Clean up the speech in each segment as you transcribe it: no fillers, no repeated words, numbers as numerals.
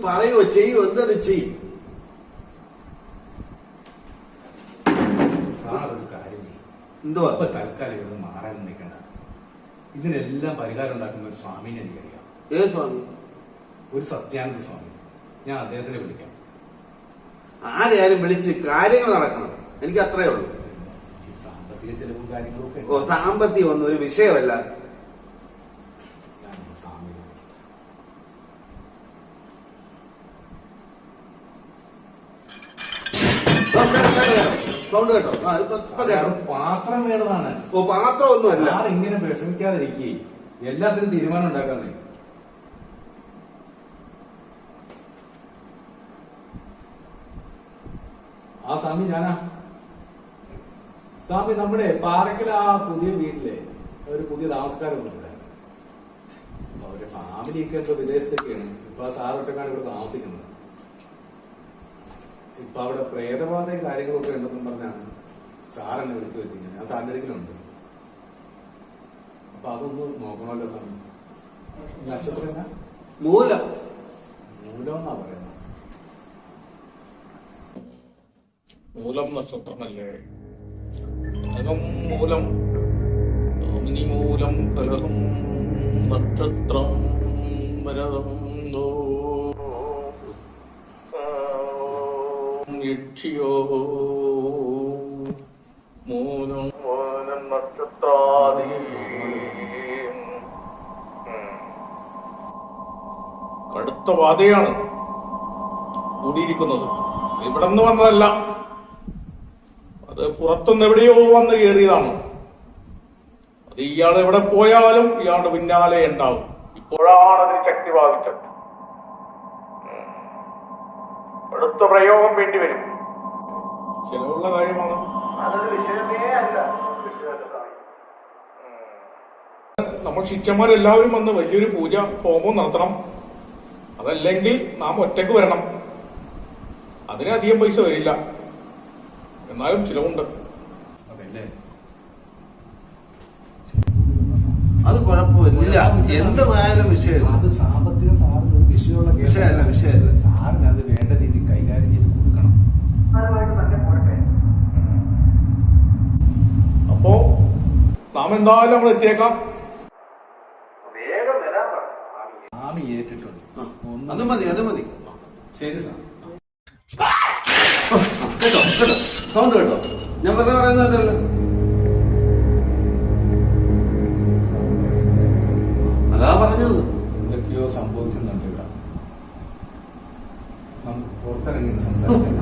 പറയുവോ ചെയ്യോ എന്താണ് ചെയ്യും? സാർ ഒരു കാര്യം എന്തുവാ തൽക്കാലം ഇവിടെ മാറാൻ നിൽക്കണ്ട. ഇതിനെല്ലാം പരിഹാരം ഉണ്ടാക്കുന്ന ഒരു സ്വാമിനെ എനിക്കറിയാം. ഏത് സ്വാമി? ഒരു സത്യാനന്ദ സ്വാമി. ഞാൻ അദ്ദേഹത്തിനെ വിളിക്കാം. ആരെയാരും വിളിച്ച് കാര്യങ്ങൾ നടക്കണം. എനിക്ക് അത്രേ ഉള്ളൂ. സാമ്പത്തിക ചെലവും കാര്യങ്ങളൊക്കെ. ഓ, സാമ്പത്തികം ഒന്നും ഒരു വിഷയമല്ല. സൗണ്ട് കേട്ടോ? പാത്രം വേണ്ടതാണ്. ഓ, പാത്രം ഒന്നുമല്ല. ഇങ്ങനെ വിഷമിക്കാതിരിക്കേ, എല്ലാത്തിനും തീരുമാനം ഉണ്ടാക്കാന്നേ. ആ സ്വാമി ഞാനാ. സ്വാമി, നമ്മുടെ പാറക്കൽ ആ പുതിയ വീട്ടിലെ ഒരു പുതിയ താമസക്കാരൻ വന്നിട്ടുണ്ട്. അവരുടെ ഫാമിലിയൊക്കെ എന്തോ വിദേശത്തൊക്കെയാണ്. ഇപ്പൊ ആ സാറൊറ്റക്കാണ് ഇവിടെ താമസിക്കുന്നത്. ഇപ്പൊ അവിടെ പ്രേതബാധയും കാര്യങ്ങളൊക്കെ ഉണ്ടെന്നും പറഞ്ഞാണ് സാറെന്നെ വിളിച്ചു വെച്ചിരിക്കുന്നത്. ഞാൻ സാറിന്റെ അടുക്കലുണ്ട്. അപ്പൊ അതൊന്ന് നോക്കണമല്ലോ സ്വാമി. നക്ഷത്രം എന്നാ? മൂലം. മൂലം എന്നാ പറയുന്നത്. മൂലം നക്ഷത്രമല്ലേ? കലഹം മൂലം, കാമിനി മൂലം, കലഹം നക്ഷത്രം വരദം യക്ഷിയോ മൂലം നക്ഷത്രാദി. കടുത്ത ബാധയാണ് കൂടിയിരിക്കുന്നത്. ഇവിടെ നിന്ന് വന്നതല്ല, അത് പുറത്തുനിന്ന് എവിടെയോ വന്ന് കയറിയതാണ്. അത് ഇയാൾ എവിടെ പോയാലും ഇയാളുടെ പിന്നാലെ ഉണ്ടാവും. ഇപ്പോഴാണ് അതിന് ശക്തി പ്രാപിച്ചത്. അടുത്ത പ്രയോഗം വേണ്ടി വരും. ചിലവുള്ള കാര്യമാണ്. നമ്മൾ ശിഷ്യന്മാരെല്ലാവരും വന്ന് വലിയൊരു പൂജ ഹോമം നടത്തണം. അതല്ലെങ്കിൽ നാം ഒറ്റക്ക് വരണം. അതിന് അധികം പൈസ വരില്ല, എന്നാലും ചിലവുണ്ട്. അതല്ലേ? അത് കുഴപ്പമില്ല. എന്തുമായാലും വിഷയമില്ല. അത് സാമ്പത്തികം സാറിന് ഒരു വിഷയമല്ല. സാറിന് അത് വേണ്ട രീതിയിൽ കൈകാര്യം ചെയ്ത് കൊടുക്കണം. അപ്പോ നാം എന്തായാലും നമ്മൾ എത്തിയേക്കാം. സ്വാമി ഏറ്റിട്ടുണ്ട്. അത് മതി. ശരി സാർ. കേട്ടോ സൗണ്ട് കേട്ടോ? ഞാൻ വെറുതെ പറയുന്നതല്ലോ. അതാ പറഞ്ഞത്. എന്തൊക്കെയോ സംഭവിക്കുന്നുണ്ട് ഇവിടെ. നമുക്ക് പുറത്തിറങ്ങി സംസാരിക്കാം.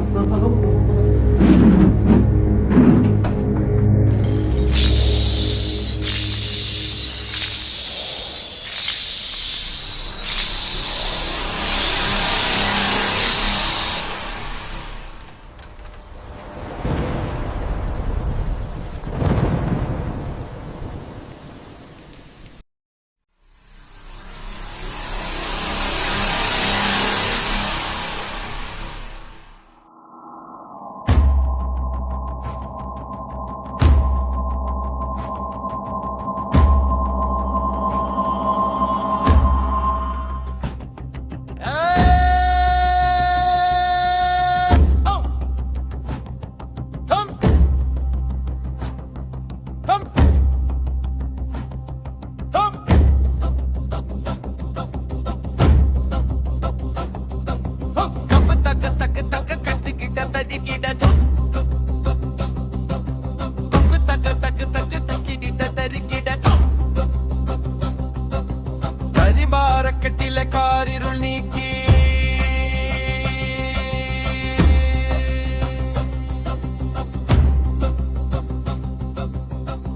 കരിമാറക്കെട്ടിലെ കാരിരുൾ നീക്കി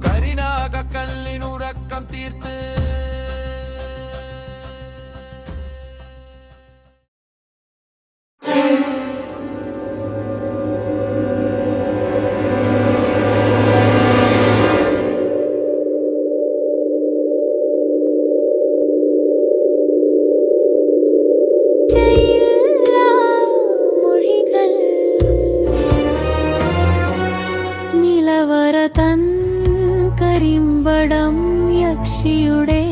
കരിനാഗക്കല്ലിനുറക്കം തീർത്ത് കരിമ്പടം യക്ഷിയുടെ